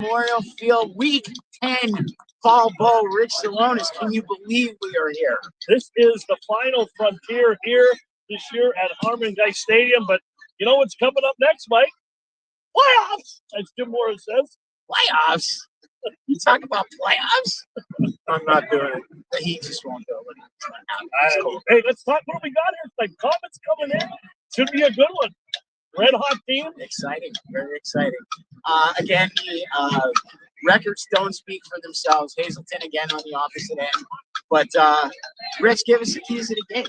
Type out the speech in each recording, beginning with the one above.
Memorial Field, Week 10, Fall Bowl. Rich Salonis, can you believe we are here? This is the final frontier here this year at Harmon Guy Stadium. But you know what's coming up next, Mike? Playoffs, as Jim Morris says. Playoffs? You talk about playoffs? I'm not doing it. He just won't do it. Hey, let's talk what we got here. It's like comments coming in. Should be a good one. Red hot team. Exciting, very exciting. Again, the records don't speak for themselves. Hazleton again on the opposite end. But Rich, give us the keys to the game.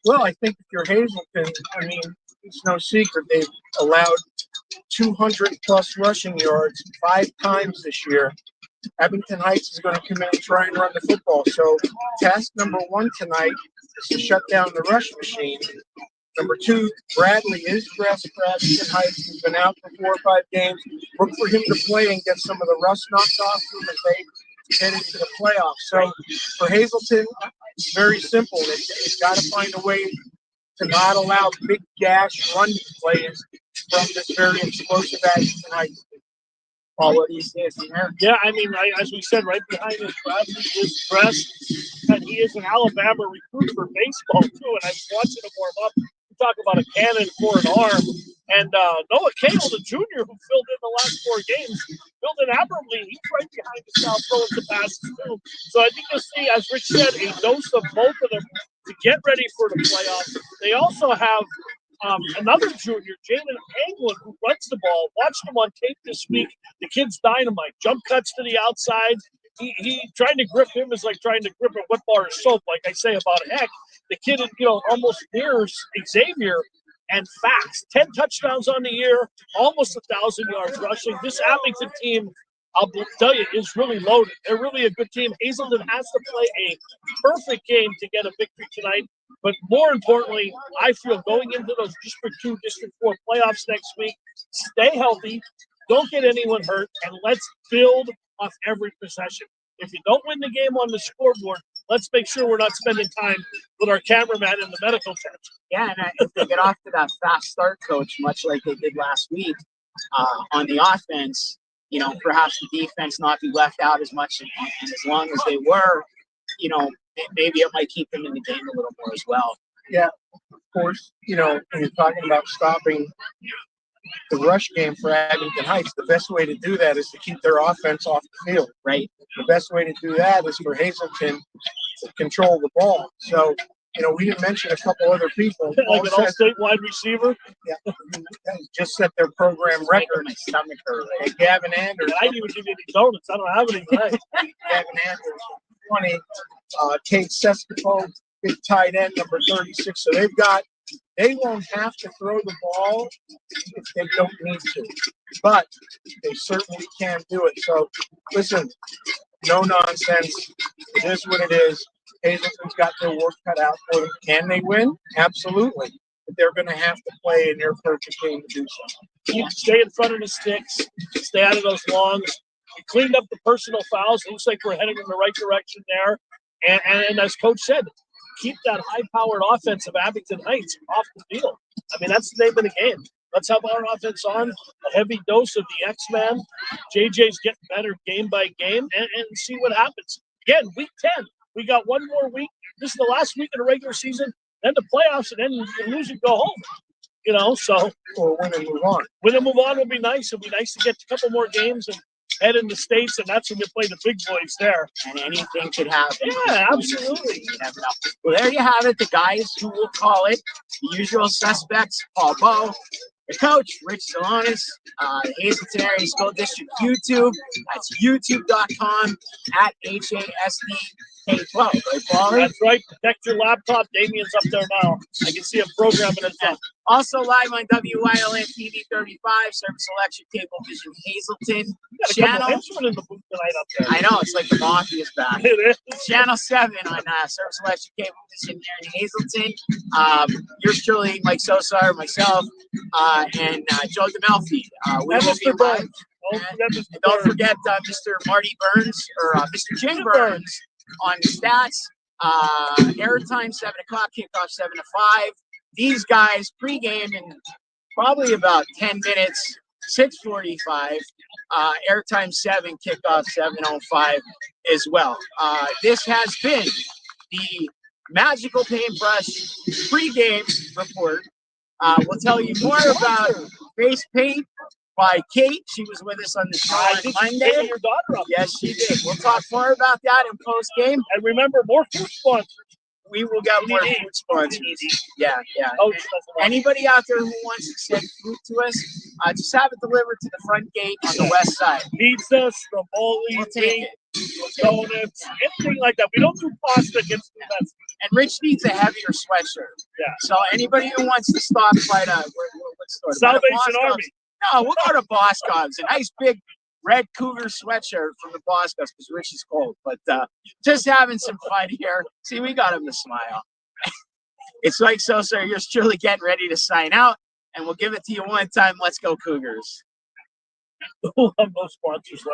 Well, I think if you're Hazleton, I mean, it's no secret they've allowed 200-plus rushing yards 5 times this year. Abington Heights is going to come in and try and run the football. So task number 1 tonight is to shut down the rush machine. Number 2, Bradley is dressed for Abington Heights. He's been out for 4 or 5 games. Look for him to play and get some of the rust knocked off him as they head into the playoffs. So for Hazleton, it's very simple. They've got to find a way to not allow big gash run plays from this very explosive Abington Heights. Paul, what do you say from there? Yeah, I mean, as we said, right behind us, Bradley is dressed, and he is an Alabama recruit for baseball, too, and I was watching him warm up. You talk about a cannon for an arm, and Noah Cagle, the junior, who filled in the last 4 games, filled in admirably. He's right behind the south, throwing some passes, too. So I think you'll see, as Rich said, a dose of both of them to get ready for the playoffs. They also have another junior, Jalen Anglin, who runs the ball. Watched him on tape this week. The kid's dynamite. Jump cuts to the outside. He trying to grip him is like trying to grip a wet bar of soap, like I say about Heck. The kid, almost mirrors Xavier and fast. 10 touchdowns on the year, almost 1,000 yards rushing. This Abington team, I'll tell you, is really loaded. They're really a good team. Hazleton has to play a perfect game to get a victory tonight. But more importantly, I feel going into those District 2, District 4 playoffs next week, stay healthy, don't get anyone hurt, and let's build off every possession. If you don't win the game on the scoreboard, let's make sure we're not spending time with our cameraman in the medical tent. Yeah, and if they get off to that fast start, Coach, much like they did last week on the offense, perhaps the defense not be left out as much and as long as they were, maybe it might keep them in the game a little more as well. Yeah, of course, when you're talking about stopping the rush game for Abington Heights, the best way to do that is to keep their offense off the field. Right. The best way to do that is for Hazleton to control the ball. So, we didn't mention a couple other people. Like an all-state wide receiver? Yeah, just set their program record. My stomach hurt. Gavin Anders. I didn't even give you any donuts. I don't have any tonight. Gavin Anders, 20. Kate Sescopo, big tight end, number 36. So they won't have to throw the ball if they don't need to, but they certainly can do it. So, listen, no nonsense. It is what it is. Hazleton's got their work cut out for them. Can they win? Absolutely. But they're going to have to play in their perfect game to do so. Stay in front of the sticks. Stay out of those longs. We cleaned up the personal fouls. It looks like we're heading in the right direction there. And as Coach said, keep that high-powered offense of Abington Heights off the field. I mean, that's the name of the game. Let's have our offense on, a heavy dose of the X-Man. JJ's getting better game by game, and see what happens. Again, Week 10. We got one more week. This is the last week of the regular season, then the playoffs, and then you lose and go home. So. Or win and move on. Win and move on will be nice. It'll be nice to get a couple more games and head in the States, and that's when you play the big boys there. And anything could happen. Yeah, absolutely. You never know. Well, there you have it. The guys who will call it, the usual suspects, Paul Bowe, the coach, Rich Salonis, Hazleton Area School District YouTube. That's youtube.com @HASD K12. Right, Paulie? That's right. Protect your laptop. Damien's up there now. I can see him programming it up. Also live on WYLN TV 35, Service Election Cable Vision Hazleton channel. In the booth tonight up there. I know, it's like the Mafia's back. It is. Channel 7 on Service Election Cable Vision there in Hazleton. Yours truly, Mike Sosar, myself, and Joe DeMelfi. We will be live. And don't forget Mr. Marty Burns, or Mr. Jim Burns on the stats. Airtime 7 o'clock, kickoff 7 to 5. These guys pregame in probably about 10 minutes, 6:45. Airtime 7, kickoff 7:05 as well. This has been the Magical Paintbrush pregame report. We'll tell you more about face paint by Kate. She was with us on the show on Monday. Your daughter up. Yes, she did. We'll talk more about that in post game. And remember, more food sponsors. We will get more food sponsors. Yeah. Anybody out there who wants to send food to us, just have it delivered to the front gate on the west side. Pizza, stromboli, donuts, anything like that. We don't do pasta against the best. And Rich needs a heavier sweatshirt. Yeah. So anybody who wants to stop by what store? Salvation Army. No, we'll go to Boscov's. A nice big red Cougar sweatshirt from the Boscov's because Rich is cold. But just having some fun here. See, we got him to smile. It's Mike Sosa. Yours truly getting ready to sign out. And we'll give it to you one time. Let's go Cougars. We'll have no sponsors left.